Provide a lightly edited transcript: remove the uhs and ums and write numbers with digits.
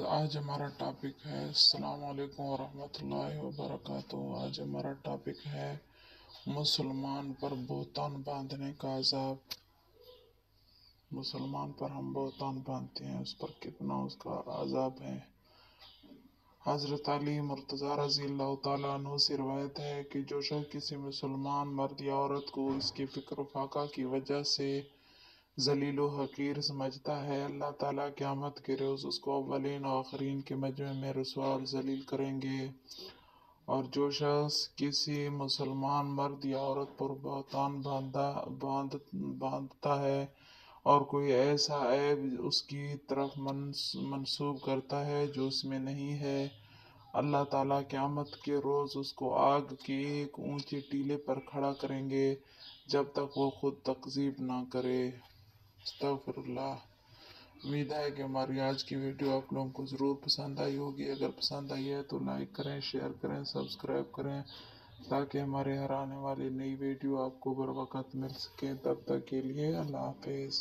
آج ہمارا ٹاپک ہے السلام علیکم ورحمۃ اللہ وبرکاتہ۔ آج ہمارا ٹاپک ہے مسلمان پر بہتان باندھنے کا عذاب۔ مسلمان پر ہم بہتان باندھتے ہیں، اس پر کتنا اس کا عذاب ہے۔ حضرت علی مرتضیٰ رضی اللہ تعالیٰ عنہ سے روایت ہے کہ جو شخص کسی مسلمان مرد یا عورت کو اس کی فکر و فاقہ کی وجہ سے ذلیل و حقیر سمجھتا ہے، اللہ تعالیٰ قیامت کے روز اس کو اولین و آخرین کے مجمع میں رسوا اور ذلیل کریں گے۔ اور جو شخص کسی مسلمان مرد یا عورت پر بہتان باندھتا ہے اور کوئی ایسا عیب اس کی طرف منسوب کرتا ہے جو اس میں نہیں ہے، اللہ تعالیٰ قیامت کے روز اس کو آگ کے ایک اونچے ٹیلے پر کھڑا کریں گے جب تک وہ خود تکذیب نہ کرے۔ استغفر اللہ۔ امید ہے کہ ہماری آج کی ویڈیو آپ لوگوں کو ضرور پسند آئی ہوگی۔ اگر پسند آئی ہے تو لائک کریں، شیئر کریں، سبسکرائب کریں تاکہ ہمارے ہر آنے والی نئی ویڈیو آپ کو بر وقت مل سکیں۔ تب تک کے لیے اللہ حافظ۔